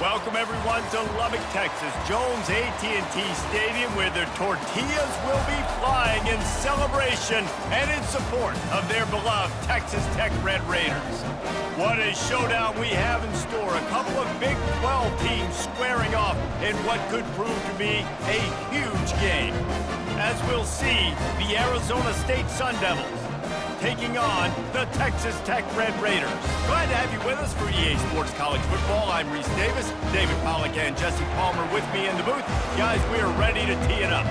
Welcome everyone to Lubbock, Texas, Jones AT&T Stadium, where their tortillas will be flying in celebration and in support of their beloved Texas Tech Red Raiders. What a showdown we have in store. A couple of Big 12 teams squaring off in what could prove to be a huge game. As we'll see, the Arizona State Sun Devils taking on the Texas Tech Red Raiders. Glad to have you with us for EA Sports College Football. I'm Reese Davis, David Pollack and Jesse Palmer with me in the booth. Guys, we are ready to tee it up.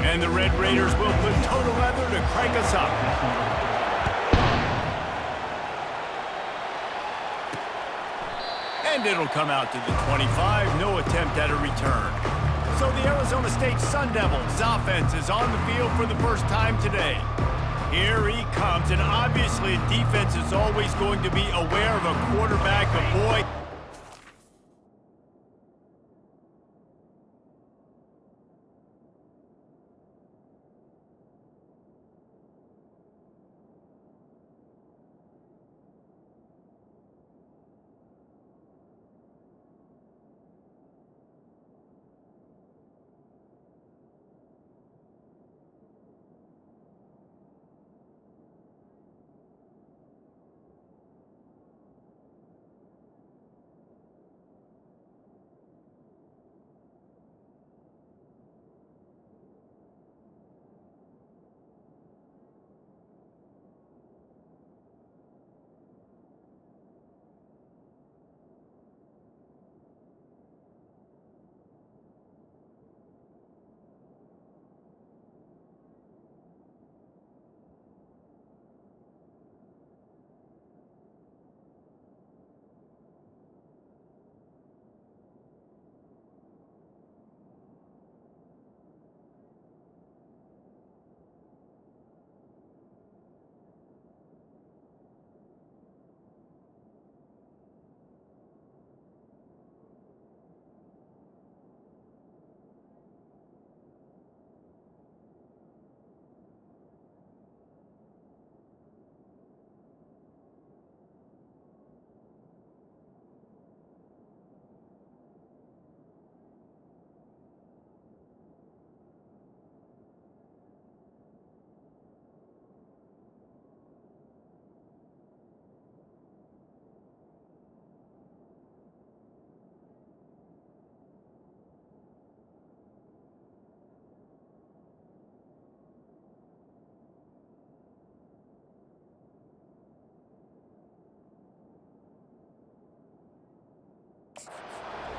And the Red Raiders will put total leather to crank us up. And it'll come out to the 25. No attempt at a return. So the Arizona State Sun Devils offense is on the field for the first time today. Here he comes, and obviously defense is always going to be aware of a quarterback, but boy...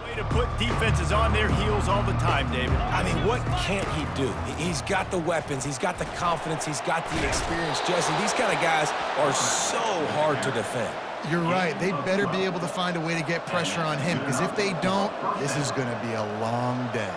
Way to put defenses on their heels all the time, David. I mean, what can't he do? He's got the weapons, he's got the confidence, he's got the experience. Jesse, these kind of guys are so hard to defend. You're right. They better be able to find a way to get pressure on him, because if they don't, this is going to be a long day.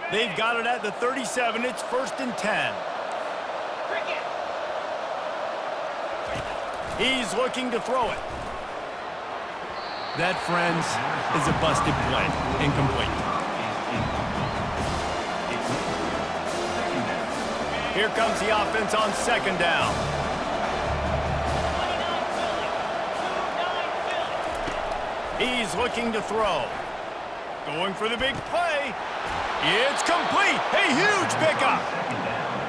They've got it at the 37. It's 1st and 10. He's looking to throw it. That, friends, is a busted play. Incomplete. Here comes the offense on 2nd down. He's looking to throw. Going for the big play. It's complete. A huge pickup.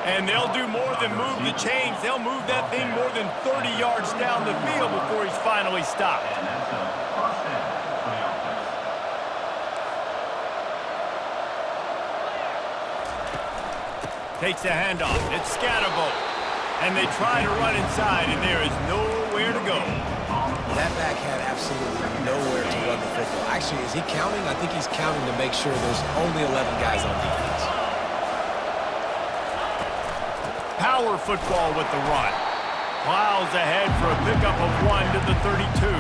And they'll do more than move the chains. They'll move that thing more than 30 yards down the field before he's finally stopped. Takes the handoff. It's Scatterbo. And they try to run inside, and there is nowhere to go. That back had absolutely nowhere to run the football. Actually, is he counting? I think he's counting to make sure there's only 11 guys on defense. Power football with the run. Plows ahead for a pickup of 1 to the 32.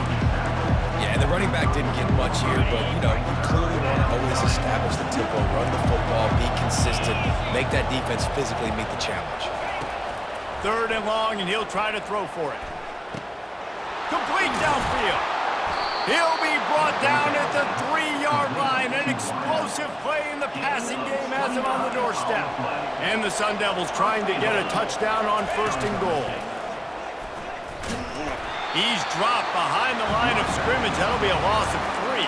Yeah, and the running back didn't get much here, but, you know, you clearly want to always establish the tempo, run the football, be consistent, make that defense physically meet the challenge. 3rd and long, and he'll try to throw for it. Complete downfield. He'll be brought down at the 3-yard line. An explosive play in the passing game has him on the doorstep. And the Sun Devils trying to get a touchdown on 1st and goal. He's dropped behind the line of scrimmage. That'll be a loss of 3.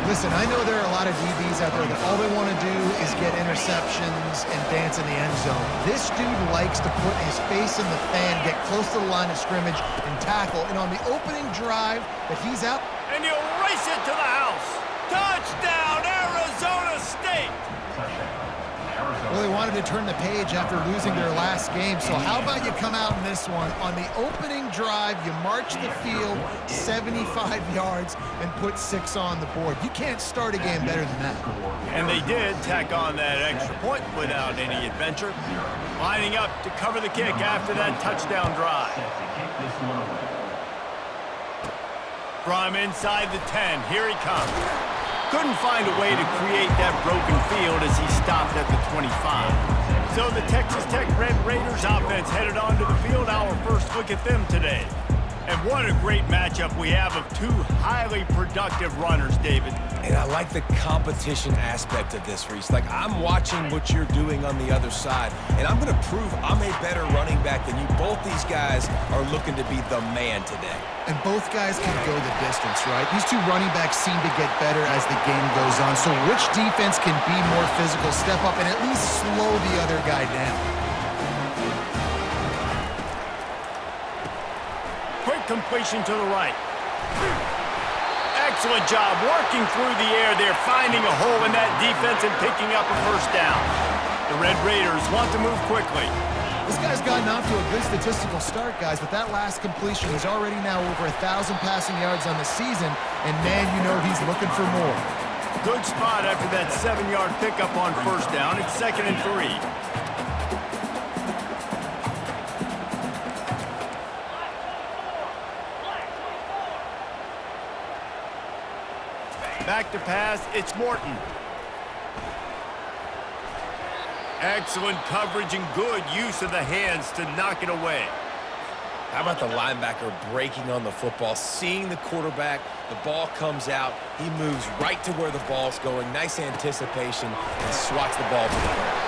Listen, I know there are a lot of DBs out there that all they want to do is get interceptions and dance in the end zone. This dude likes to put his face in the fan, get close to the line of scrimmage, and tackle. And on the opening drive that he's out... And he'll race it to the house. Touchdown, Arizona State! Well, they wanted to turn the page after losing their last game, so how about you come out in this one? On the opening drive, you march the field 75 yards and put 6 on the board. You can't start a game better than that. And they did tack on that extra point without any adventure, lining up to cover the kick after that touchdown drive. From inside the 10, here he comes. Couldn't find a way to create that broken field as he stopped at the 25. So the Texas Tech Red Raiders offense headed onto the field. Our first look at them today. And what a great matchup we have of 2 highly productive runners, David. And I like the competition aspect of this, Reese. Like, I'm watching what you're doing on the other side, and I'm going to prove I'm a better running back than you. Both these guys are looking to be the man today. And both guys can go the distance, right? These 2 running backs seem to get better as the game goes on. So which defense can be more physical, step up, and at least slow the other guy down? Quick completion to the right. Excellent job working through the air there, finding a hole in that defense and picking up a first down. The Red Raiders want to move quickly. This guy's gotten off to a good statistical start, guys, but that last completion, he's already now over 1,000 passing yards on the season, and man, you know he's looking for more. Good spot after that 7-yard pickup on first down. It's 2nd and 3. Back to pass, it's Morton. Excellent coverage and good use of the hands to knock it away. How about the linebacker breaking on the football, seeing the quarterback, the ball comes out, he moves right to where the ball's going, nice anticipation, and swats the ball to the ground.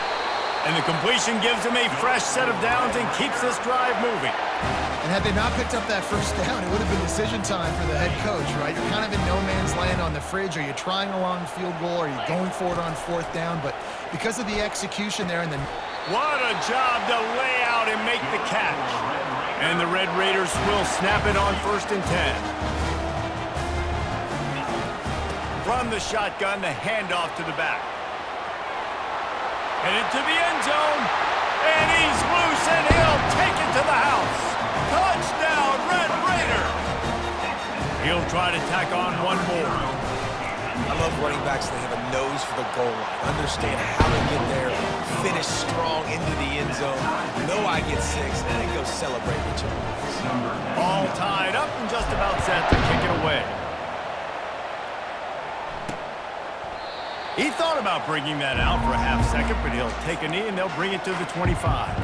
And the completion gives him a fresh set of downs and keeps this drive moving. And had they not picked up that first down, it would have been decision time for the head coach, right? You're kind of in no man's land on the fridge. Are you trying a long field goal? Are you going for it on 4th down? But because of the execution there and the... What a job to lay out and make the catch. And the Red Raiders will snap it on 1st and 10. From the shotgun, the handoff to the back. And into the end zone. And he's loose, and he'll take it to the house. Touchdown, Red Raiders. He'll try to tack on one more. I love running backs that have a nose for the goal line. Understand how to get there, finish strong into the end zone. Know I get 6, and then go celebrate with your boys. All tied up and just about set to kick it away. He thought about bringing that out for a half-second, but he'll take a knee and they'll bring it to the 25.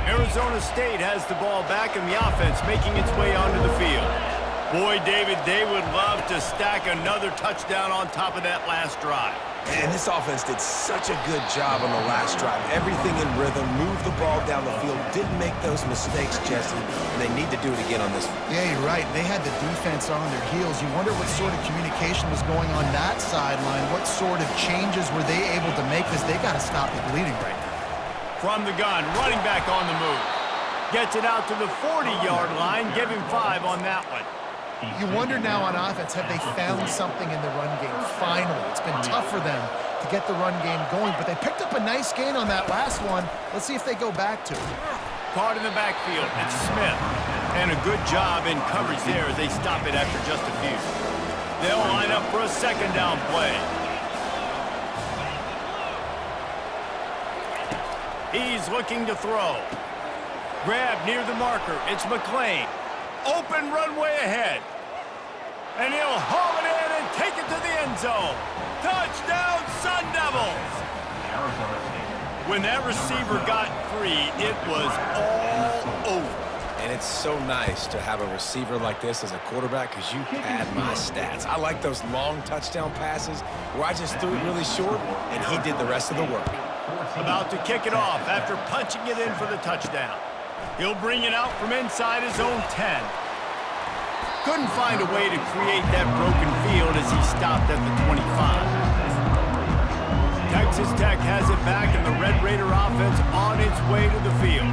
Arizona State has the ball back and the offense making its way onto the field. Boy, David, they would love to stack another touchdown on top of that last drive. And this offense did such a good job on the last drive. Everything in rhythm, moved the ball down the field, didn't make those mistakes, Jesse, and they need to do it again on this one. Yeah, you're right. They had the defense on their heels. You wonder what sort of communication was going on that sideline. What sort of changes were they able to make? Because they got to stop the bleeding right now. From the gun, running back on the move. Gets it out to the 40-yard line. Give him 5 on that one. You wonder now on offense, have they found something in the run game? Finally, it's been tough for them to get the run game going, but they picked up a nice gain on that last one. Let's see if they go back to it. Caught in the backfield, it's Smith. And a good job in coverage there as they stop it after just a few. They'll line up for a 2nd down play. He's looking to throw. Grab near the marker, it's McLean. Open runway ahead. And he'll haul it in and take it to the end zone. Touchdown, Sun Devils! When that receiver got free, it was all over. And it's so nice to have a receiver like this as a quarterback because you pad my stats. I like those long touchdown passes where I just threw it really short and he did the rest of the work. About to kick it off after punching it in for the touchdown. He'll bring it out from inside his own 10. couldn't find a way to create that broken field as he stopped at the 25. Texas Tech has it back, and the Red Raider offense on its way to the field.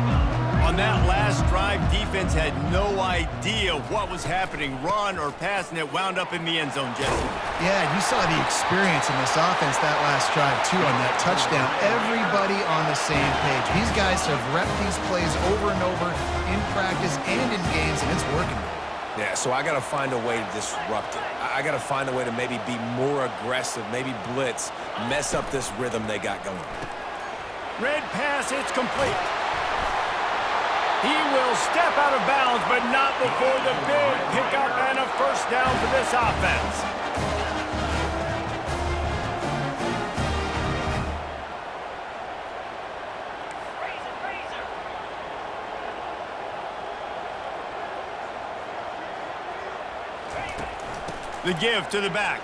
On that last drive, defense had no idea what was happening, run or pass, and it wound up in the end zone, Jesse. Yeah, you saw the experience in this offense that last drive, too, on that touchdown. Everybody on the same page. These guys have repped these plays over and over in practice and in games, and it's working. Yeah, so I got to find a way to disrupt it. I got to find a way to maybe be more aggressive, maybe blitz, mess up this rhythm they got going. Red pass, it's complete. He will step out of bounds, but not before the big pickup and a first down for this offense. The give to the back.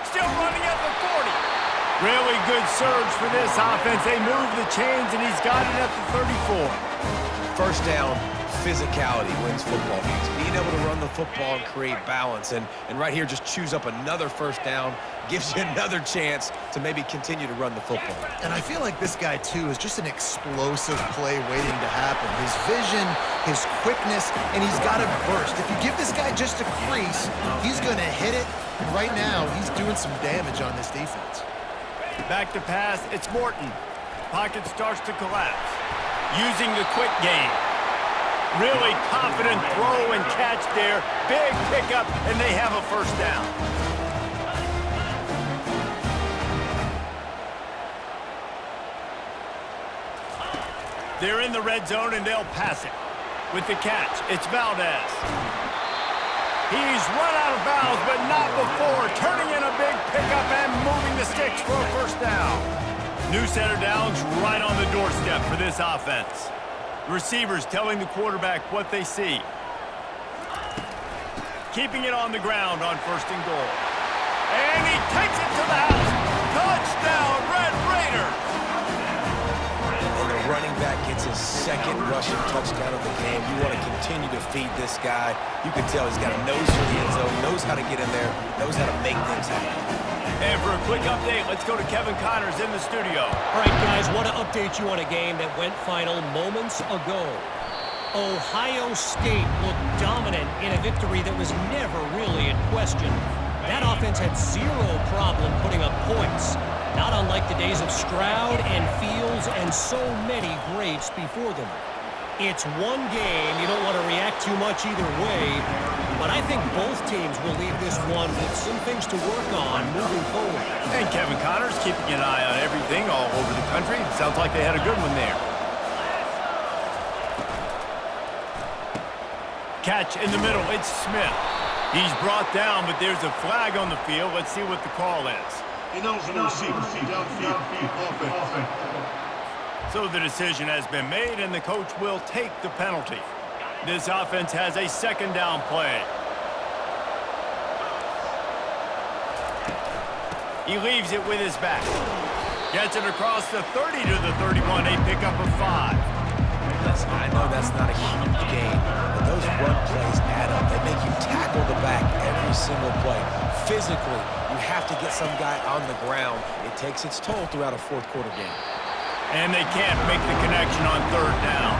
Still running at the 40. Really good surge for this offense. They move the chains, and he's got it at the 34. First down, physicality wins football games. Being able to run the football and create balance. And right here, just choose up another first down, gives you another chance to maybe continue to run the football. And I feel like this guy, too, is just an explosive play waiting to happen. His vision, his quickness, and he's got to burst. If you give this guy just a crease, he's going to hit it. And right now, he's doing some damage on this defense. Back to pass, it's Morton. Pocket starts to collapse. Using the quick game. Really confident throw and catch there. Big pickup, and they have a first down. They're in the red zone, and they'll pass it. With the catch, it's Valdez. He's run out of bounds, but not before. Turning in a big pickup and moving the sticks for a first down. New center downs right on the doorstep for this offense. The receivers telling the quarterback what they see. Keeping it on the ground on first and goal. And he takes it to the house. Touchdown, Red Raiders! And the running back gets his second rushing touchdown of the game. You want to continue to feed this guy. You can tell he's got a nose for the end zone, knows how to get in there, knows how to make things happen. And for a quick update, let's go to Kevin Connors in the studio. All right, guys, want to update you on a game that went final moments ago. Ohio State looked dominant in a victory that was never really in question. That offense had zero problem putting up points, not unlike the days of Stroud and Fields and so many greats before them. It's one game. You don't want to react too much either way, but I think both teams will leave this one with some things to work on moving forward. And Kevin Connors keeping an eye on everything all over the country. Sounds like they had a good one there. Catch in the middle. It's Smith. He's brought down, but there's a flag on the field. Let's see what the call is. So the decision has been made, and the coach will take the penalty. This offense has a second down play. He leaves it with his back. Gets it across the 30 to the 31, a pickup of 5. Listen, I know that's not a huge game, but those run plays add up. They make you tackle the back every single play. Physically, you have to get some guy on the ground. It takes its toll throughout a fourth-quarter game. And they can't make the connection on third down.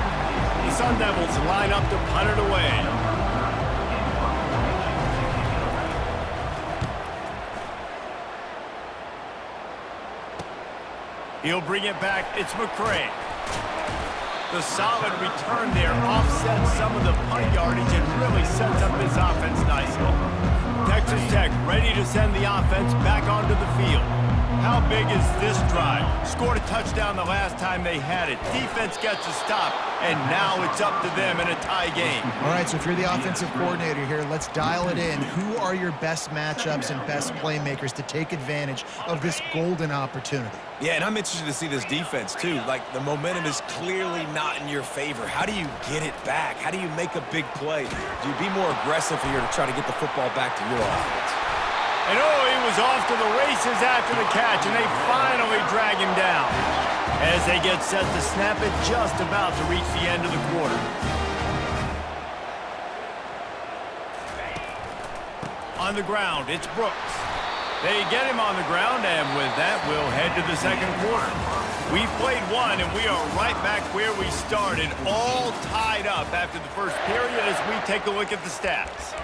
The Sun Devils line up to punt it away. He'll bring it back. It's McCray. The solid return there offsets some of the punt yardage and really sets up this offense nicely. Texas Tech ready to send the offense back onto the field. How big is this drive? Scored a touchdown the last time they had it. Defense gets a stop, and now it's up to them in a tie game. All right, so if you're the offensive coordinator here, let's dial it in. Who are your best matchups and best playmakers to take advantage of this golden opportunity? Yeah, and I'm interested to see this defense, too. Like, the momentum is clearly not in your favor. How do you get it back? How do you make a big play? Do you be more aggressive here to try to get the football back to your offense? And oh, he was off to the races after the catch, and they finally drag him down as they get set to snap it just about to reach the end of the quarter. On the ground, it's Brooks. They get him on the ground, and with that, we'll head to the second quarter. We've played one, and we are right back where we started, all tied up after the first period as we take a look at the stats.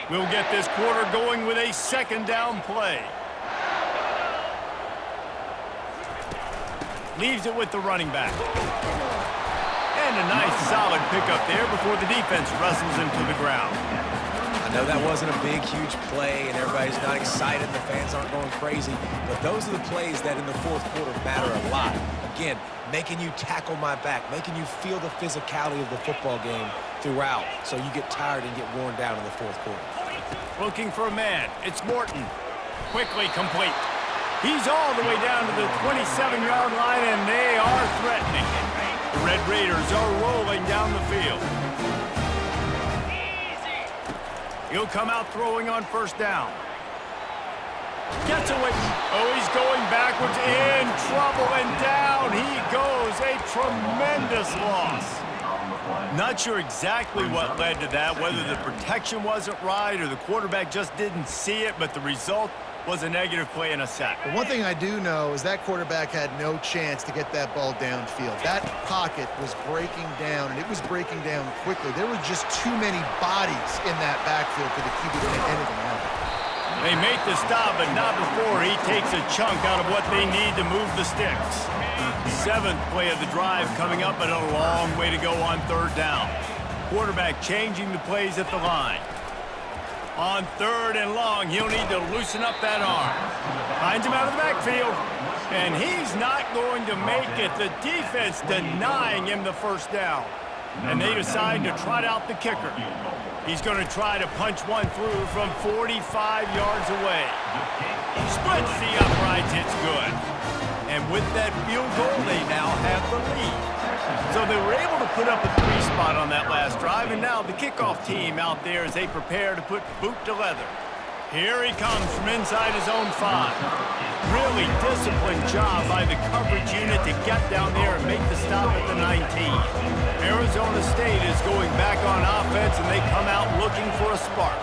We'll get this quarter going with a second down play. Leaves it with the running back. And a nice solid pickup there before the defense wrestles him to the ground. I know that wasn't a big, huge play, and everybody's not excited, the fans aren't going crazy, but those are the plays that in the fourth quarter matter a lot. Again, making you tackle my back, making you feel the physicality of the football game throughout, so you get tired and get worn down in the fourth quarter. Looking for a man. It's Morton. Quickly complete. He's all the way down to the 27-yard line, and they are threatening. The Red Raiders are rolling down the field. He'll come out throwing on first down. Gets away. Oh, he's going backwards, in trouble, and down he goes. A tremendous loss. Not sure exactly what led to that, whether the protection wasn't right or the quarterback just didn't see it, but the result was a negative play and a sack. But one thing I do know is that quarterback had no chance to get that ball downfield. That pocket was breaking down, and it was breaking down quickly. There were just too many bodies in that backfield for the QB to make anything happen. They make the stop, but not before he takes a chunk out of what they need to move the sticks. Seventh play of the drive coming up, but a long way to go on third down. Quarterback changing the plays at the line. On third and long, he'll need to loosen up that arm. Finds him out of the backfield, and he's not going to make it. The defense denying him the first down. And they decide to trot out the kicker. He's going to try to punch one through from 45 yards away. Splits the uprights, it's good. And with that field goal, they now have the lead. So they were able to put up a 3 spot on that last drive, and now the kickoff team out there as they prepare to put boot to leather. Here he comes from inside his own 5. Really disciplined job by the coverage unit to get down there and make the stop at the 19. Arizona State is going back on offense, and they come out looking for a spark.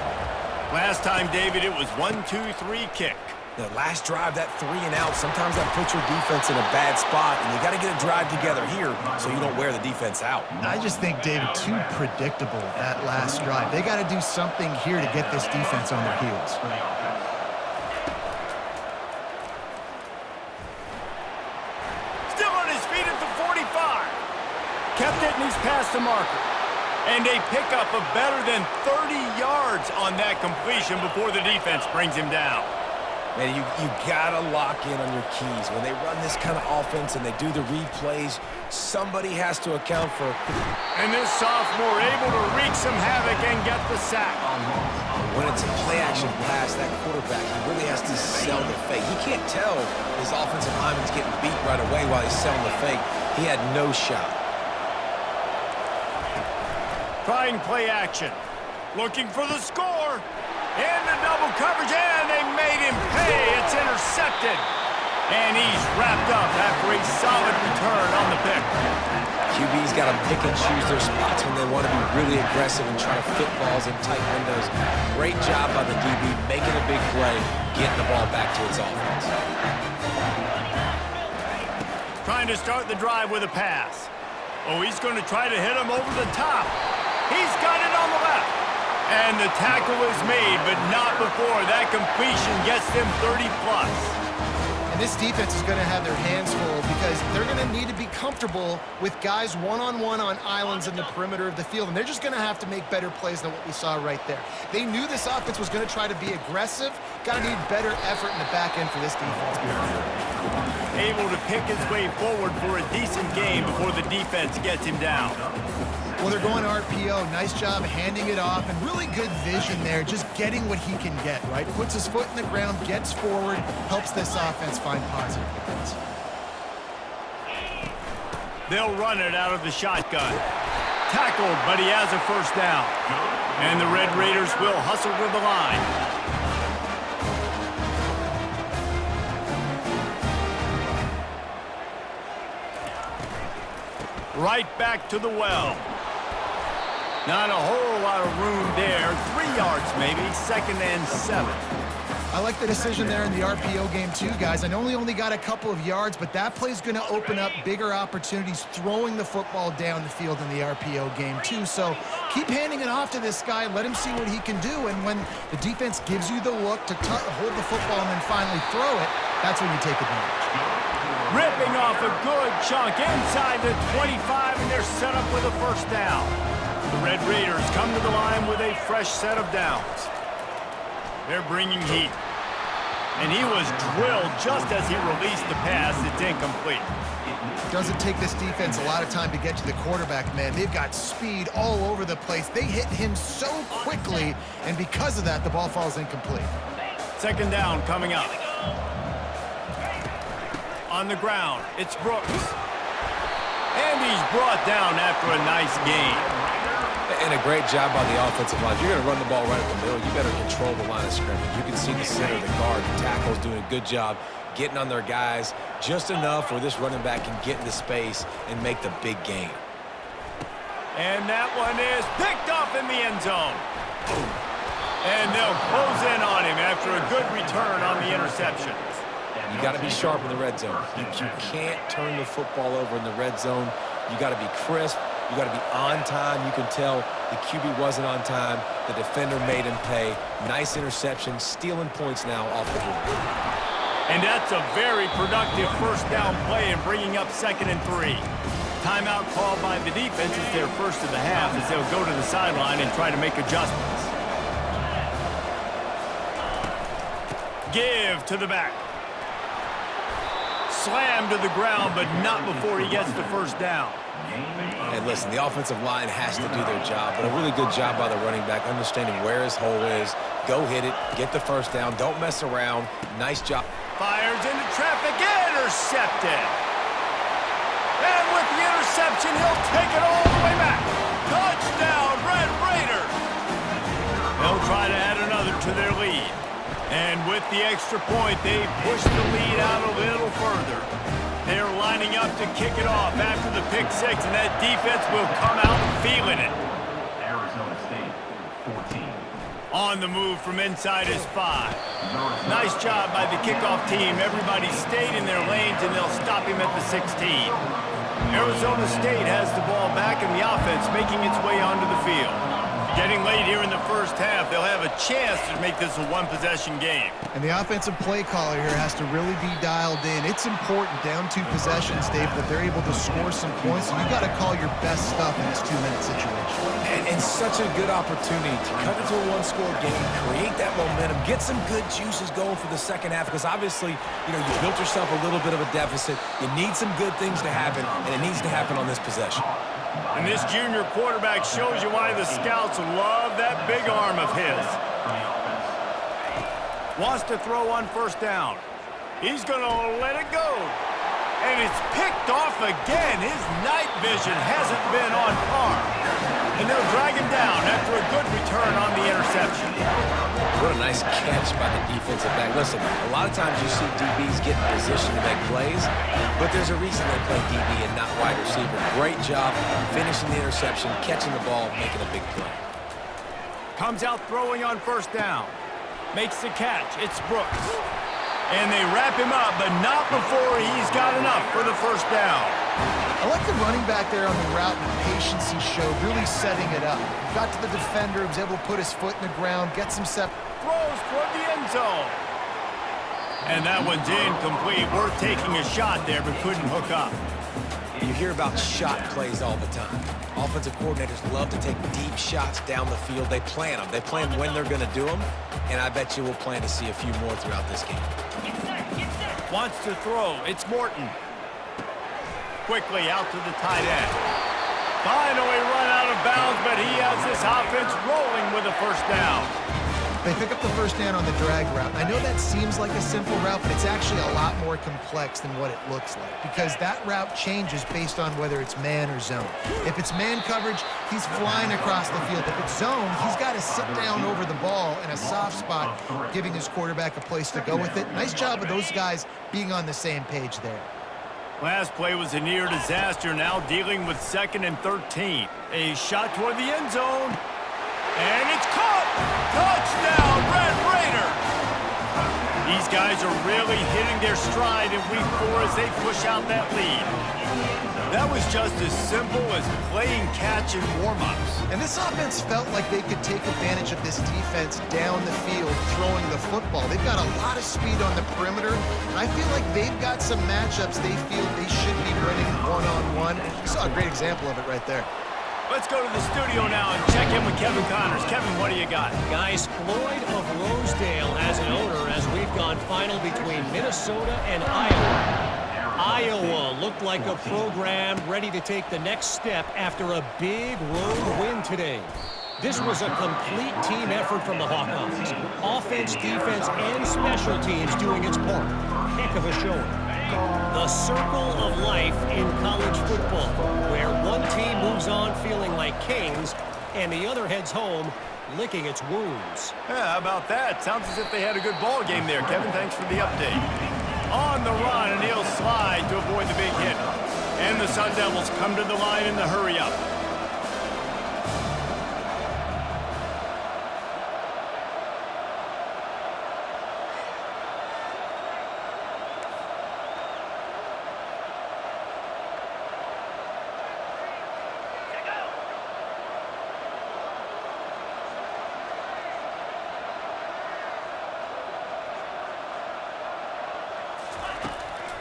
Last time, David, it was 1-2-3 kick. The last drive, that 3 and out, sometimes that puts your defense in a bad spot, and you got to get a drive together here so you don't wear the defense out. I just think, David, too predictable that last drive. They got to do something here to get this defense on their heels. Still on his feet at the 45. Kept it, and he's past the marker. And a pickup of better than 30 yards on that completion before the defense brings him down. Man, you got to lock in on your keys. When they run this kind of offense and they do the replays, somebody has to account for it. And this sophomore able to wreak some havoc and get the sack. When it's a play-action pass, that quarterback, he really has to sell the fake. He can't tell his offensive lineman's getting beat right away while he's selling the fake. He had no shot. Trying play action. Looking for the score. In the double coverage, and they made him pay. It's intercepted. And he's wrapped up after a solid return on the pick. QB's got to pick and choose their spots when they want to be really aggressive and try to fit balls in tight windows. Great job by the DB making a big play, getting the ball back to its offense. Trying to start the drive with a pass. Oh, he's going to try to hit him over the top. He's got it on the left. And the tackle is made, but not before that completion gets them 30-plus. And this defense is going to have their hands full because they're going to need to be comfortable with guys one-on-one on islands in the perimeter of the field. And they're just going to have to make better plays than what we saw right there. They knew this offense was going to try to be aggressive. Got to need better effort in the back end for this defense. Able to pick his way forward for a decent game before the defense gets him down. Well, they're going RPO. Nice job handing it off, and really good vision there, just getting what he can get, right? Puts his foot in the ground, gets forward, helps this offense find positive points. They'll run it out of the shotgun. Tackled, but he has a first down. And the Red Raiders will hustle to the line. Right back to the well. Not a whole lot of room there. 3 yards maybe, 2nd and 7. I like the decision there in the RPO game too, guys. I know he only got a couple of yards, but that play's going to open up bigger opportunities throwing the football down the field in the RPO game too. So keep handing it off to this guy. Let him see what he can do. And when the defense gives you the look to hold the football and then finally throw it, that's when you take advantage. Ripping off a good chunk inside the 25, and they're set up with a first down. The Red Raiders come to the line with a fresh set of downs. They're bringing heat. And he was drilled just as he released the pass. It's incomplete. It doesn't take this defense a lot of time to get to the quarterback, man. They've got speed all over the place. They hit him so quickly, and because of that, the ball falls incomplete. 2nd down coming up. On the ground, it's Brooks. And he's brought down after a nice gain. And a great job by the offensive line. If you're going to run the ball right at the middle, you better control the line of scrimmage. You can see the center, the guard, the tackles doing a good job getting on their guys just enough where this running back can get into space and make the big game. And that one is picked off in the end zone. And they'll close in on him after a good return on the interception. You got to be sharp in the red zone. You can't turn the football over in the red zone. You got to be crisp. You got to be on time. You can tell the QB wasn't on time. The defender made him pay. Nice interception, stealing points now off the board. And that's a very productive first down play and bringing up 2nd and 3. Timeout called by the defense is their first of the half as they'll go to the sideline and try to make adjustments. Give to the back. Slam to the ground, but not before he gets the first down. And listen, the offensive line has to do their job, but a really good job by the running back, understanding where his hole is. Go hit it, get the first down, don't mess around. Nice job. Fires into traffic, intercepted. And with the interception, he'll take it all the way back. Touchdown, Red Raiders. They'll try to add another to their lead. And with the extra point, they push the lead out a little further. They're lining up to kick it off after the pick six, and that defense will come out feeling it. Arizona State, 14. On the move from inside is 5. Nice job by the kickoff team. Everybody stayed in their lanes, and they'll stop him at the 16. Arizona State has the ball back, and the offense making its way onto the field. Getting late here in the first half, they'll have a chance to make this a one-possession game. And the offensive play caller here has to really be dialed in. It's important down 2 possessions, Dave, that they're able to score some points. So you got to call your best stuff in this 2-minute situation. And such a good opportunity to cut into a one-score game, create that momentum, get some good juices going for the second half, because obviously, you built yourself a little bit of a deficit. You need some good things to happen, and it needs to happen on this possession. And this junior quarterback shows you why the scouts love that big arm of his. Wants to throw on first down. He's going to let it go. And it's picked off again. His night vision hasn't been on par. And they'll drag him down after a good return on the interception. What a nice catch by the defensive back. Listen, a lot of times you see DBs get in position to make plays, but there's a reason they play DB and not wide receiver. Great job finishing the interception, catching the ball, making a big play. Comes out throwing on first down. Makes the catch. It's Brooks. And they wrap him up, but not before he's got enough for the first down. I like the running back there on the route and the patience he showed, really setting it up. Got to the defender, was able to put his foot in the ground, get some throws toward the end zone. And that one's incomplete. Worth taking a shot there, but couldn't hook up. You hear about shot plays all the time. Offensive coordinators love to take deep shots down the field. They plan them. They plan when they're going to do them, and I bet you we'll plan to see a few more throughout this game. Wants to throw. It's Morton. Quickly out to the tight end. Finally run out of bounds, but he has this offense rolling with a first down. They pick up the first down on the drag route. I know that seems like a simple route, but it's actually a lot more complex than what it looks like, because that route changes based on whether it's man or zone. If it's man coverage, he's flying across the field. If it's zone, he's got to sit down over the ball in a soft spot, giving his quarterback a place to go with it. Nice job of those guys being on the same page there. Last play was a near disaster, now dealing with 2nd and 13. A shot toward the end zone. And it's caught! Touchdown, Red Raiders! These guys are really hitting their stride in week 4 as they push out that lead. That was just as simple as playing catch in warm-ups. And this offense felt like they could take advantage of this defense down the field, throwing the football. They've got a lot of speed on the perimeter. I feel like they've got some matchups they feel they should be winning one-on-one. You saw a great example of it right there. Let's go to the studio now and check in with Kevin Connors. Kevin, what do you got? Guys, Floyd of Rosedale has an owner as we've gone final between Minnesota and Iowa. Iowa looked like a program ready to take the next step after a big road win today. This was a complete team effort from the Hawkeyes. Offense, defense, and special teams doing its part. Heck of a showing. The circle of life in college football, where one team moves on feeling like kings and the other heads home licking its wounds. Yeah, how about that? Sounds as if they had a good ball game there. Kevin, thanks for the update. On the run, and he'll slide to avoid the big hit. And the Sun Devils come to the line in the hurry-up.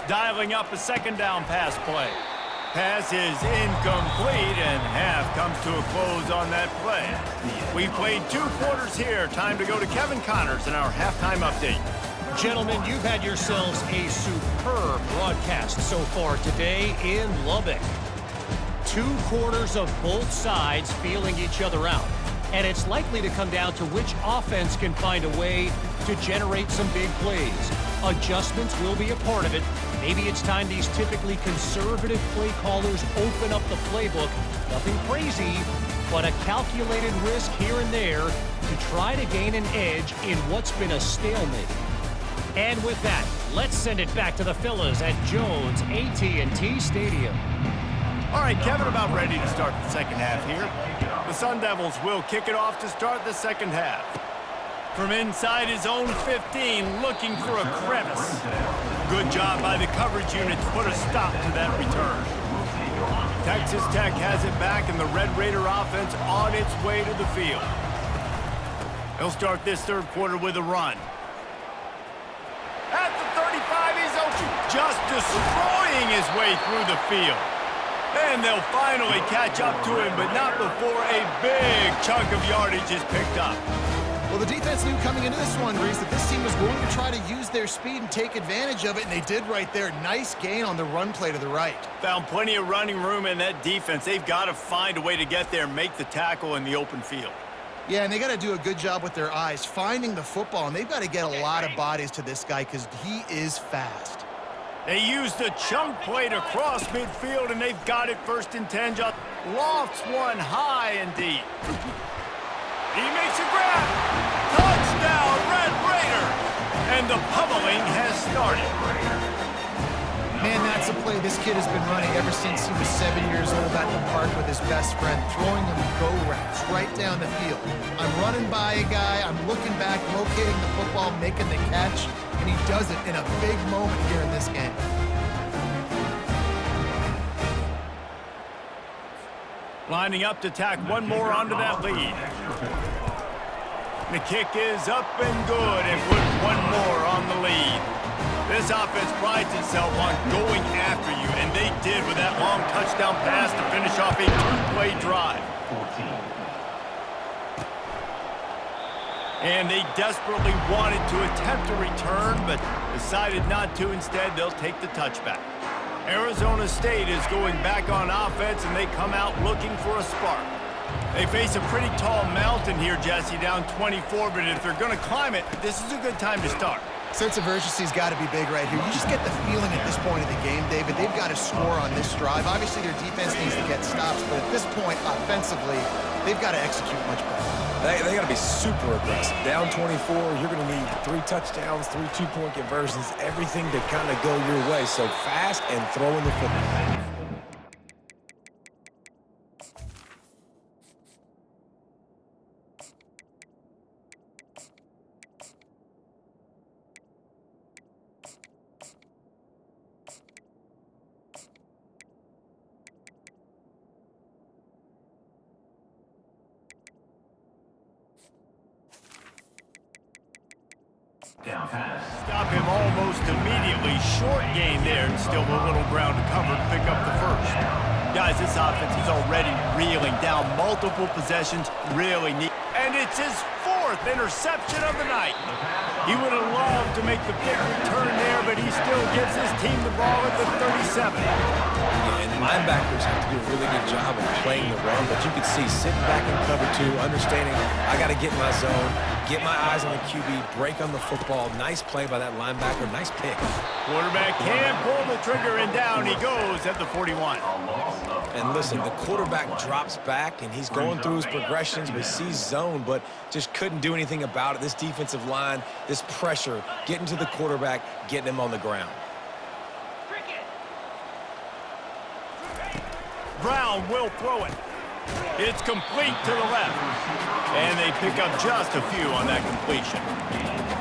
Dialing up a 2nd down pass play. Pass is incomplete, and half comes to a close on that play. We've played 2 quarters here. Time to go to Kevin Connors in our halftime update. Gentlemen, you've had yourselves a superb broadcast so far today in Lubbock. 2 quarters of both sides feeling each other out. And it's likely to come down to which offense can find a way to generate some big plays. Adjustments will be a part of it. Maybe it's time these typically conservative play callers open up the playbook. Nothing crazy, but a calculated risk here and there to try to gain an edge in what's been a stalemate. And with that, let's send it back to the fellas at Jones AT&T Stadium. All right, Kevin, about ready to start the 2nd half here. The Sun Devils will kick it off to start the 2nd half. From inside his own 15, looking for a crevice. Good job by the coverage unit to put a stop to that return. Texas Tech has it back, and the Red Raider offense on its way to the field. He'll start this 3rd quarter with a run. At the 35, he's open, just destroying his way through the field. And they'll finally catch up to him, but not before a big chunk of yardage is picked up. Well, the defense knew coming into this one, Reese, that this team was going to try to use their speed and take advantage of it, and they did right there. Nice gain on the run play to the right. Found plenty of running room in that defense. They've got to find a way to get there and make the tackle in the open field. Yeah, and they got to do a good job with their eyes, finding the football, and they've got to get a lot of bodies to this guy because he is fast. They used a chunk play to cross midfield, and they've got it 1st and 10. Just lofts one high and deep. He makes a grab. Touchdown, Red Raiders! And the pummeling has started. Man, that's a play this kid has been running ever since he was 7 years old at the park with his best friend, throwing him go routes right down the field. I'm running by a guy, I'm looking back, locating the football, making the catch, and he does it in a big moment here in this game. Lining up to tack one more onto that lead. The kick is up and good, and put one more on the lead. This offense prides itself on going after you, and they did with that long touchdown pass to finish off a 2-play drive. 14. And they desperately wanted to attempt a return, but decided not to. Instead, they'll take the touchback. Arizona State is going back on offense, and they come out looking for a spark. They face a pretty tall mountain here, Jesse, down 24, but if they're going to climb it, this is a good time to start. Sense of urgency's got to be big right here. You just get the feeling at this point of the game, David, they've got to score on this drive. Obviously, their defense needs to get stops, but at this point, offensively, they've got to execute much better. They got to be super aggressive. Down 24, you're going to need 3 touchdowns, 3 two-point conversions, everything to kind of go your way. So fast and throwing the football. Down pass. Stop him almost immediately. Short gain there, and still a little ground to cover to pick up the first. Guys, this offense is already reeling down multiple possessions. Really neat. And it's his 4th interception of the night. He would have loved to make the big return there, but he still gives his team the ball at the 37. And linebackers have to do a really good job of playing the run, but you can see sitting back in cover 2, understanding I got to get in my zone, get my eyes on the QB, break on the football. Nice play by that linebacker. Nice pick. Quarterback can pull the trigger, and down he goes at the 41. And listen, the quarterback drops back, and he's going through his progressions. We see zone, but just couldn't do anything about it. This defensive line, this pressure, getting to the quarterback, getting him on the ground. Brown will throw it. It's complete to the left. And they pick up just a few on that completion.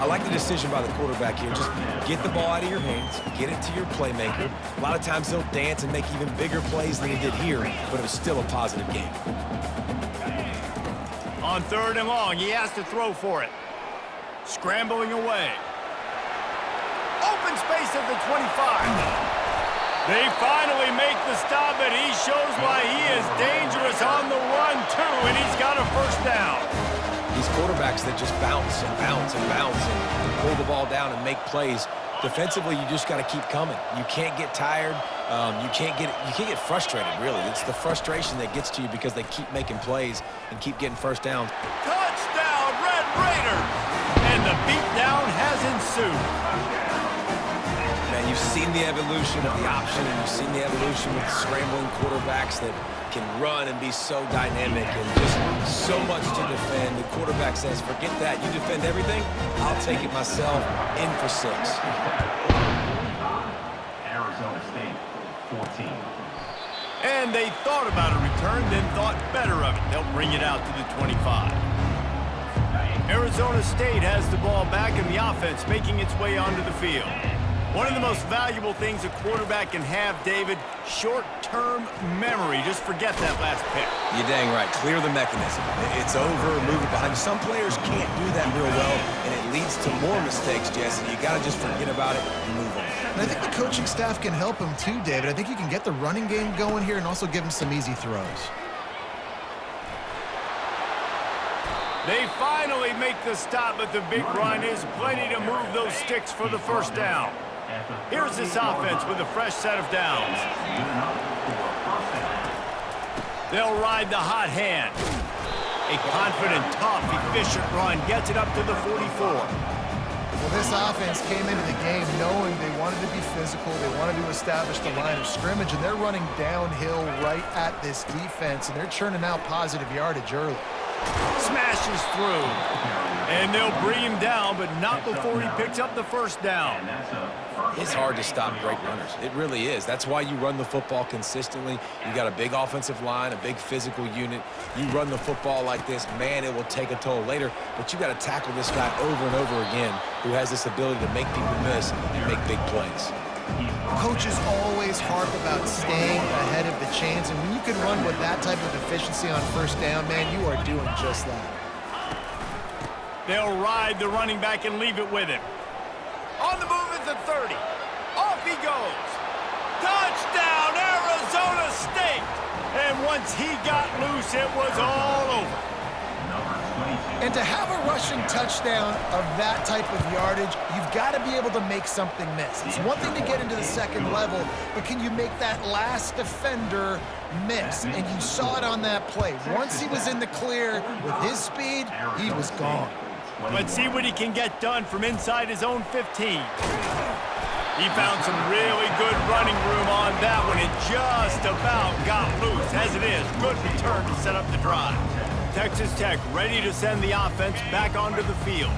I like the decision by the quarterback here. Just get the ball out of your hands, get it to your playmaker. A lot of times they'll dance and make even bigger plays than he did here, but it was still a positive game. On 3rd and long, he has to throw for it. Scrambling away. Open space at the 25. They finally make the stop, and he shows why he is dangerous on the run, too, and he's got a first down. These quarterbacks that just bounce and bounce and bounce and pull the ball down and make plays. Defensively, you just got to keep coming. You can't get tired. You can't get frustrated, really. It's the frustration that gets to you because they keep making plays and keep getting first downs. Touchdown, Red Raiders! And the beatdown has ensued. Now, you've seen the evolution of the option, and you've seen the evolution with scrambling quarterbacks that can run and be so dynamic and just so much to defend. The quarterback says, forget that. You defend everything, I'll take it myself. In for 6. Arizona State, 14. And they thought about a return, then thought better of it. They'll bring it out to the 25. Arizona State has the ball back, and the offense making its way onto the field. One of the most valuable things a quarterback can have, David, short-term memory. Just forget that last pick. You're dang right. Clear the mechanism. It's over, move it behind you. Some players can't do that real well, and it leads to more mistakes, Jesse. You got to just forget about it and move on. And I think the coaching staff can help him too, David. I think you can get the running game going here and also give him some easy throws. They finally make the stop, but the big run is plenty to move those sticks for the first down. Here's this offense with a fresh set of downs. They'll ride the hot hand. A confident, tough, efficient run gets it up to the 44. Well, this offense came into the game knowing they wanted to be physical, they wanted to establish the line of scrimmage, and they're running downhill right at this defense, and they're churning out positive yardage early. Smashes through. And they'll bring him down, but not before he picks up the first down. It's hard to stop great runners. It really is. That's why you run the football consistently. You got a big offensive line, a big physical unit. You run the football like this, man, it will take a toll later. But you got to tackle this guy over and over again who has this ability to make people miss and make big plays. Coaches always harp about staying ahead of the chains, and when you can run with that type of efficiency on first down, man, you are doing just that. They'll ride the running back and leave it with him. On the move at the 30. Off he goes. Touchdown, Arizona State! And once he got loose, it was all over. And to have a rushing touchdown of that type of yardage, you've got to be able to make something miss. It's one thing to get into the second level, but can you make that last defender miss? And you saw it on that play. Once he was in the clear with his speed, he was gone. Let's see what he can get done from inside his own 15. He found some really good running room on that one. It just about got loose. As it is, good return to set up the drive. Texas Tech ready to send the offense back onto the field.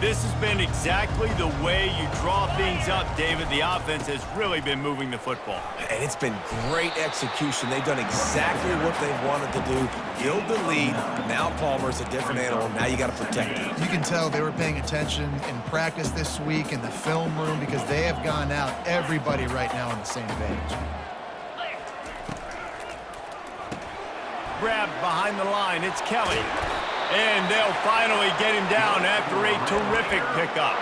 This has been exactly the way you draw things up, David. The offense has really been moving the football. And it's been great execution. They've done exactly what they've wanted to do. Build the lead. Now Palmer's a different animal. Now you got to protect him. You can tell they were paying attention in practice this week in the film room because they have gone out, everybody right now on the same page. Grabbed behind the line. It's Kelly. And they'll finally get him down after a terrific pickup.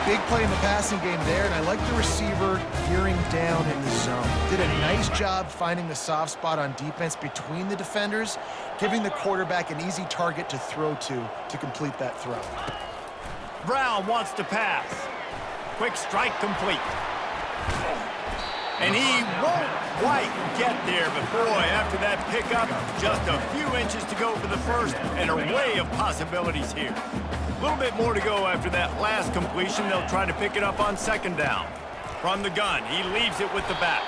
Big play in the passing game there, and I like the receiver gearing down in the zone. Did a nice job finding the soft spot on defense between the defenders, giving the quarterback an easy target to throw to complete that throw. Brown wants to pass. Quick strike complete. And he won't quite get there, but boy, after that pickup, just a few inches to go for the first, and an array of possibilities here. A little bit more to go after that last completion. They'll try to pick it up on second down. From the gun, he leaves it with the back.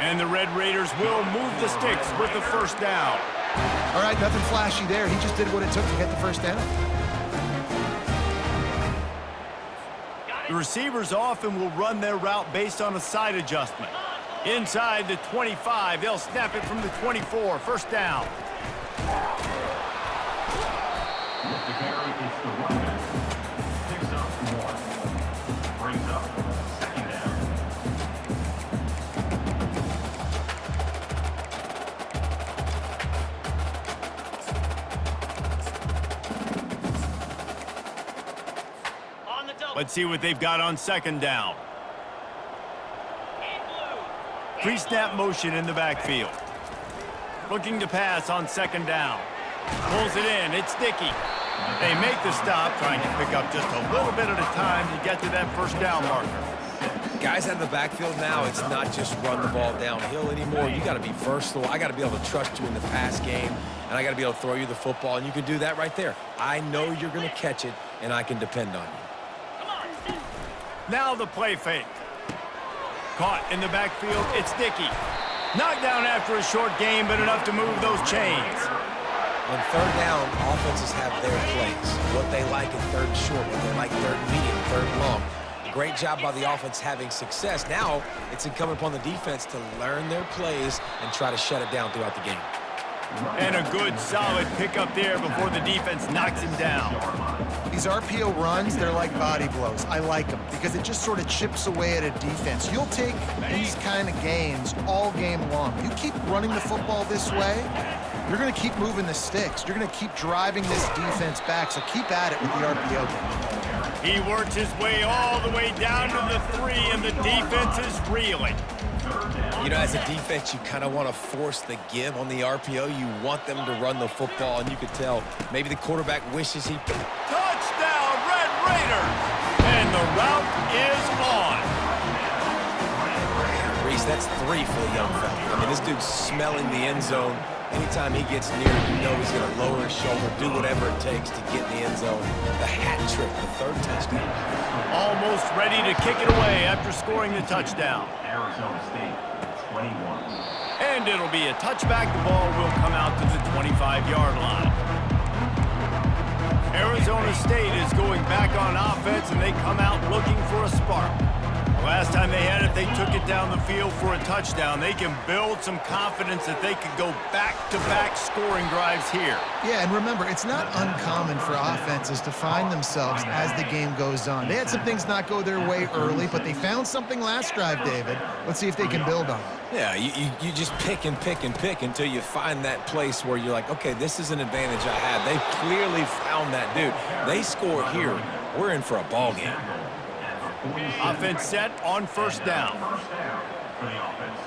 And the Red Raiders will move the sticks with the first down. All right, nothing flashy there. He just did what it took to get the first down. The receivers often will run their route based on a side adjustment. Inside the 25, they'll snap it from the 24. First down. The carry is the running. Picks up one. Brings up second down. Let's see what they've got on second down. Pre-snap motion in the backfield. Looking to pass on second down. Pulls it in. It's Dickey. They make the stop, trying to pick up just a little bit at a time to get to that first down marker. Guys out of the backfield now, it's not just run the ball downhill anymore. You got to be versatile. I got to be able to trust you in the pass game, and I got to be able to throw you the football, and you can do that right there. I know you're going to catch it, and I can depend on you. Now the play fake. Caught in the backfield, it's Dickey. Knocked down after a short game, but enough to move those chains. On third down, offenses have their plays. What they like in third and short, what they like third and medium, third and long. Great job by the offense having success. Now it's incumbent upon the defense to learn their plays and try to shut it down throughout the game. And a good, solid pickup there before the defense knocks him down. These RPO runs, they're like body blows. I like them because it just sort of chips away at a defense. You'll take these kind of gains all game long. You keep running the football this way, you're going to keep moving the sticks. You're going to keep driving this defense back, so keep at it with the RPO game. He works his way all the way down to the 3, and the defense is reeling. You know, as a defense, you kind of want to force the give on the RPO. You want them to run the football, and you could tell maybe the quarterback wishes he... Touchdown, Red Raiders! And the route is on. Reese, that's 3 for the young fella. I mean, this dude's smelling the end zone. Anytime he gets near, you know he's going to lower his shoulder, do whatever it takes to get in the end zone. The hat trick, the third touchdown. Almost ready to kick it away after scoring the touchdown. Arizona State, 21. And it'll be a touchback. The ball will come out to the 25-yard line. Arizona State is going back on offense, and they come out looking for a spark. Last time they had it, they took it down the field for a touchdown. They can build some confidence that they could go back-to-back scoring drives here. Yeah, and remember, it's not uncommon for offenses to find themselves as the game goes on. They had some things not go their way early, but they found something last drive, David. Let's see if they can build on it. Yeah, you just pick and pick and pick until you find that place where you're like, okay, this is an advantage I have. They clearly found that dude. They score here. We're in for a ball game. Offense set on first down. First down for the offense.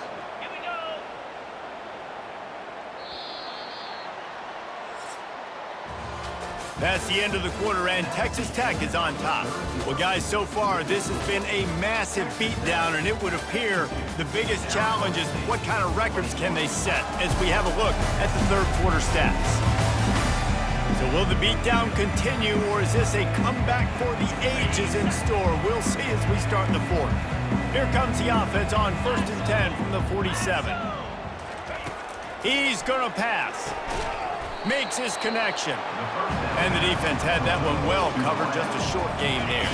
That's the end of the quarter, and Texas Tech is on top. Well, guys, so far, this has been a massive beatdown, and it would appear the biggest challenge is what kind of records can they set as we have a look at the third quarter stats. So will the beatdown continue, or is this a comeback for the ages in store? We'll see as we start the fourth. Here comes the offense on 1st and 10 from the 47. He's going to pass. makes his connection. And the defense had that one well covered, just a short gain there.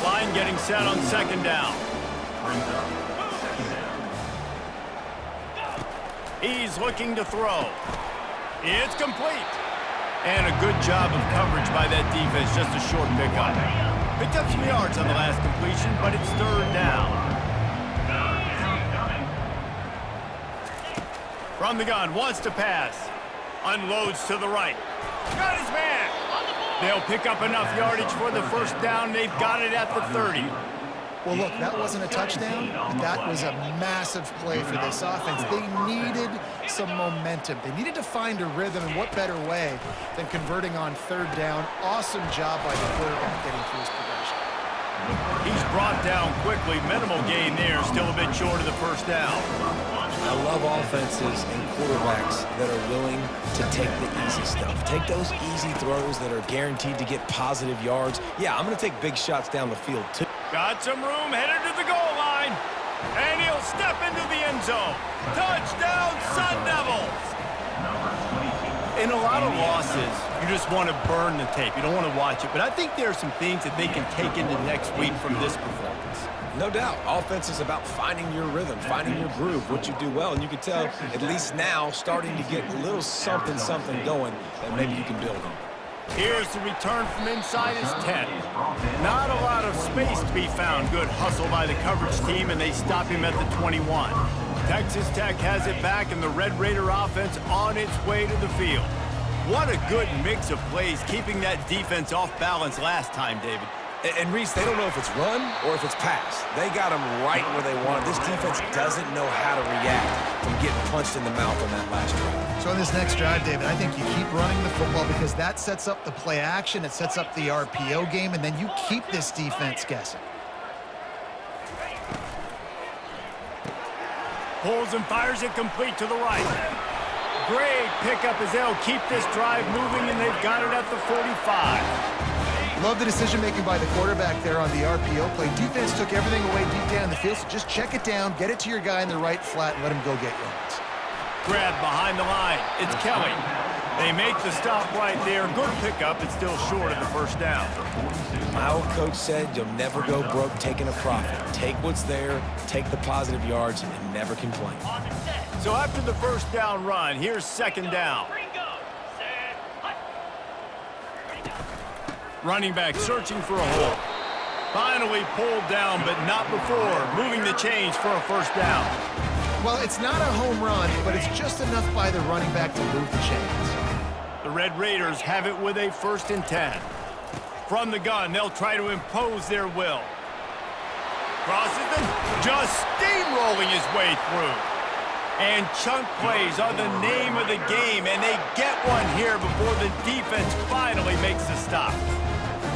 Line getting set on second down. He's looking to throw. It's complete. And a good job of coverage by that defense, just a short pickup. Picked up some yards on the last completion, but it's third down. From the gun, wants to pass. Unloads to the right. Got his man. They'll pick up enough yardage for the first down. They've got it at the 30. Well, look, that wasn't a touchdown, but that was a massive play for this offense. They needed some momentum. They needed to find a rhythm, and what better way than converting on third down. Awesome job by the quarterback getting through his progression. He's brought down quickly. Minimal gain there, still a bit short of the first down. I love offenses and quarterbacks that are willing to take the easy stuff. Take those easy throws that are guaranteed to get positive yards. Yeah, I'm going to take big shots down the field, too. Got some room, headed to the goal line. And he'll step into the end zone. Touchdown, Sun Devils! In a lot of losses, you just want to burn the tape. You don't want to watch it. But I think there are some things that they can take into next week from this performance. No doubt. Offense is about finding your rhythm, finding your groove, what you do well. And you can tell, at least now, starting to get a little something going that maybe you can build on. Here's the return from inside his 10. Not a lot of space to be found. Good hustle by the coverage team, and they stop him at the 21. Texas Tech has it back, and the Red Raider offense on its way to the field. What a good mix of plays, keeping that defense off balance last time, David. And Reese, they don't know if it's run or if it's pass. They got them right where they want it. This defense doesn't know how to react from getting punched in the mouth on that last drive. So in this next drive, David, I think you keep running the football because that sets up the play action, it sets up the RPO game, and then you keep this defense guessing. Pulls and fires it complete to the right. Great pickup as they'll keep this drive moving, and they've got it at the 45. Love the decision-making by the quarterback there on the RPO play. Defense took everything away deep down the field, so just check it down, get it to your guy in the right flat, and let him go get yards. Grab behind the line. It's Kelly. They make the stop right there. Good pickup. It's still short of the first down. My old coach said you'll never go broke taking a profit. Take what's there, take the positive yards, and never complain. So after the first down run, here's second down. Running back searching for a hole. Finally pulled down, but not before. Moving the chains for a first down. Well, it's not a home run, but it's just enough by the running back to move the chains. The Red Raiders have it with a 1st and 10. From the gun, they'll try to impose their will. Crosses them, just steamrolling his way through. And chunk plays are the name of the game, and they get one here before the defense finally makes the stop.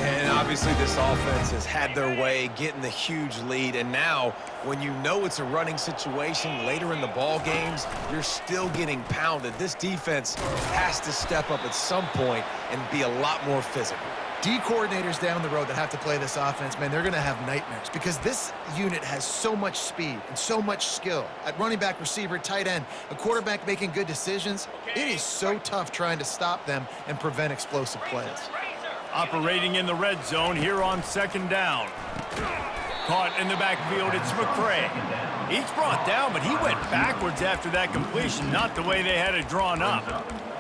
And obviously this offense has had their way, getting the huge lead. And now, when you know it's a running situation later in the ball games, you're still getting pounded. This defense has to step up at some point and be a lot more physical. D coordinators down the road that have to play this offense, man, they're going to have nightmares because this unit has so much speed and so much skill. At running back, receiver, tight end, a quarterback making good decisions, it is so tough trying to stop them and prevent explosive plays. Operating in the red zone here on second down. Caught in the backfield, it's McCray. He's brought down, but he went backwards after that completion, not the way they had it drawn up.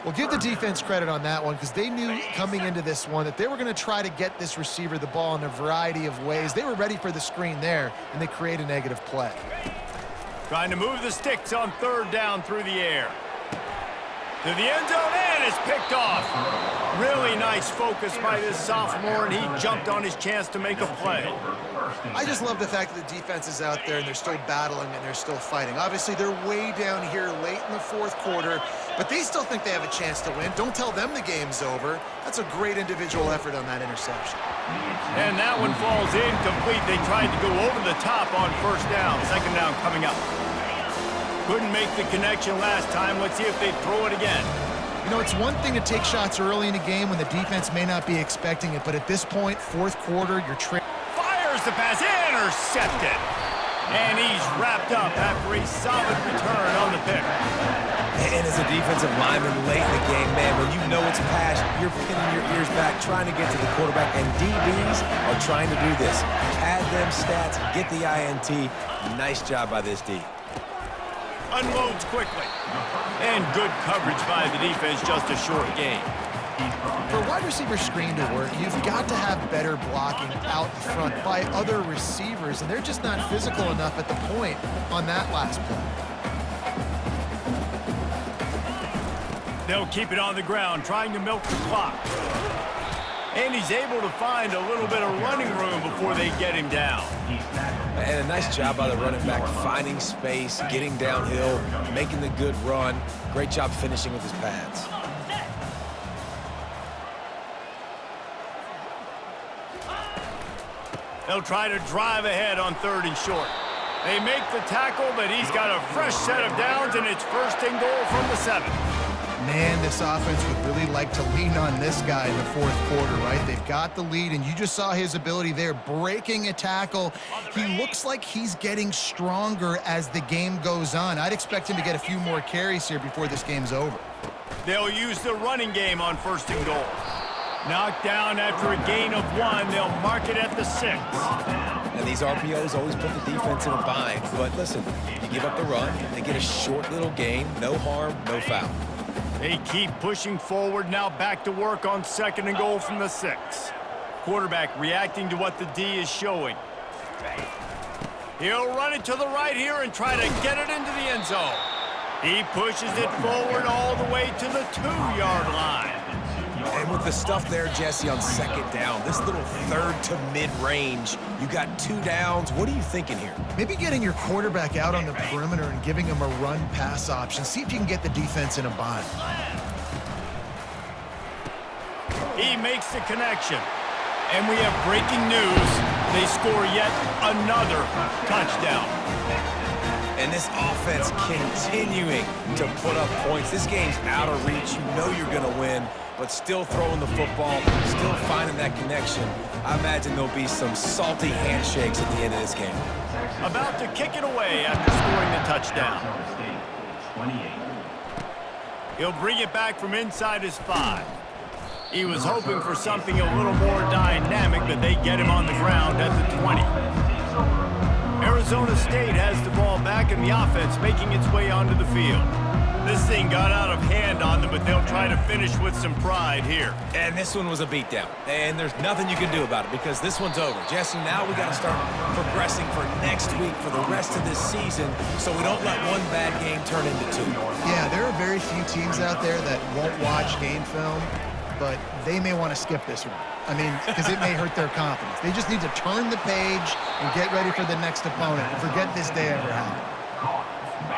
Well, give the defense credit on that one because they knew coming into this one that they were going to try to get this receiver the ball in a variety of ways. They were ready for the screen there, and they create a negative play. Trying to move the sticks on third down through the air. To the end zone, and it's picked off. Really nice focus by this sophomore, and he jumped on his chance to make a play. I just love the fact that the defense is out there and they're still battling and they're still fighting. Obviously, they're way down here late in the fourth quarter, but they still think they have a chance to win. Don't tell them the game's over. That's a great individual effort on that interception. And that one falls incomplete. They tried to go over the top on first down. Second down coming up. Couldn't make the connection last time. Let's see if they throw it again. You know, it's one thing to take shots early in a game when the defense may not be expecting it, but at this point, fourth quarter, you're Fires the pass, intercepted. And he's wrapped up after a solid return on the pick. And as a defensive lineman late in the game, man, when you know it's passed, you're pinning your ears back, trying to get to the quarterback. And DBs are trying to do this. Pad them stats, get the INT. Nice job by this D. Unloads quickly. And good coverage by the defense, just a short gain. For a wide receiver screen to work, you've got to have better blocking out front by other receivers, and they're just not physical enough at the point on that last play. They'll keep it on the ground, trying to milk the clock. And he's able to find a little bit of running room before they get him down. And a nice job by the running back, finding space, getting downhill, making the good run. Great job finishing with his pads. They'll try to drive ahead on 3rd and short. They make the tackle, but he's got a fresh set of downs, and it's 1st and goal from the 7. Man, this offense would really like to lean on this guy in the 4th quarter, right? They've got the lead, and you just saw his ability there, breaking a tackle. He looks like he's getting stronger as the game goes on. I'd expect him to get a few more carries here before this game's over. They'll use the running game on 1st and goal. Knocked down after a gain of 1. They'll mark it at the 6. And these RPOs always put the defense in a bind. But listen, you give up the run, they get a short little gain, no harm, no foul. They keep pushing forward, now back to work on 2nd and goal from the 6. Quarterback reacting to what the D is showing. He'll run it to the right here and try to get it into the end zone. He pushes it forward all the way to the 2-yard line. And with the stuff there, Jesse, on 2nd down, this little 3rd to mid-range, you got 2 downs. What are you thinking here? Maybe getting your quarterback out on the perimeter and giving him a run-pass option. See if you can get the defense in a bind. He makes the connection. And we have breaking news. They score yet another touchdown. And this offense continuing to put up points. This game's out of reach. You know you're going to win, but still throwing the football, still finding that connection. I imagine there'll be some salty handshakes at the end of this game. About to kick it away after scoring the touchdown. He'll bring it back from inside his 5. He was hoping for something a little more dynamic, but they get him on the ground at the 20. Arizona State has the ball back in the offense, making its way onto the field. This thing got out of hand on them, but they'll try to finish with some pride here. And this one was a beatdown. And there's nothing you can do about it because this one's over. Jesse, now we got to start progressing for next week for the rest of this season so we don't let one bad game turn into 2. Yeah, there are very few teams out there that won't watch game film, but they may want to skip this one. I mean, because it may hurt their confidence. They just need to turn the page and get ready for the next opponent and forget this day ever happened.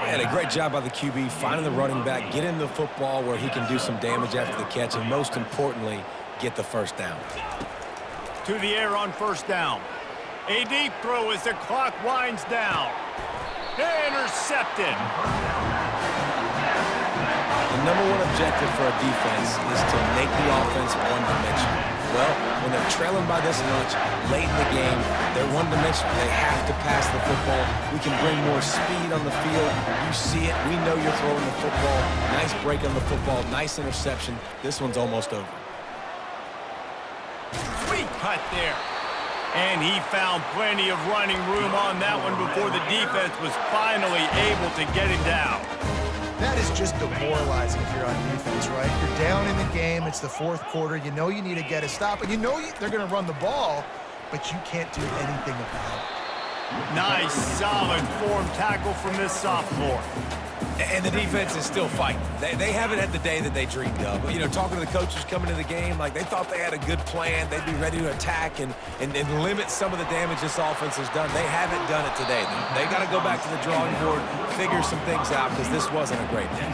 And a great job by the QB finding the running back, get him the football where he can do some damage after the catch, and most importantly, get the 1st down. To the air on 1st down. A deep throw as the clock winds down. Intercepted. The #1 objective for a defense is to make the offense one-dimensional. Well, when they're trailing by this much late in the game, they're one-dimensional. They have to pass the football. We can bring more speed on the field. You see it. We know you're throwing the football. Nice break on the football. Nice interception. This one's almost over. Sweet cut there. And he found plenty of running room on that one before the defense was finally able to get him down. That is just demoralizing if you're on defense, right? You're down in the game. It's the 4th quarter. You know you need to get a stop, and you know they're going to run the ball, but you can't do anything about it. Nice, solid form tackle from this sophomore. And the defense is still fighting. They haven't had the day that they dreamed of. You know, talking to the coaches coming to the game, like they thought they had a good plan. They'd be ready to attack and limit some of the damage this offense has done. They haven't done it today, though. They got to go back to the drawing board, figure some things out, because this wasn't a great day.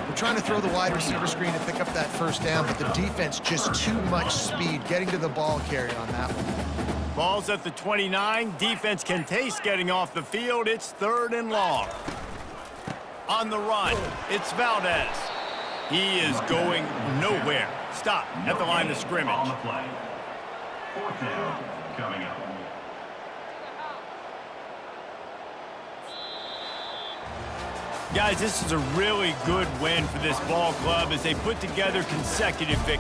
We're trying to throw the wide receiver screen to pick up that 1st down, but the defense just too much speed getting to the ball carrier on that one. Ball's at the 29. Defense can taste getting off the field. It's 3rd and long. On the run, it's Valdez. He is going nowhere. Stop at the line of scrimmage. On the play. 4th down coming up. Guys, this is a really good win for this ball club as they put together consecutive victories.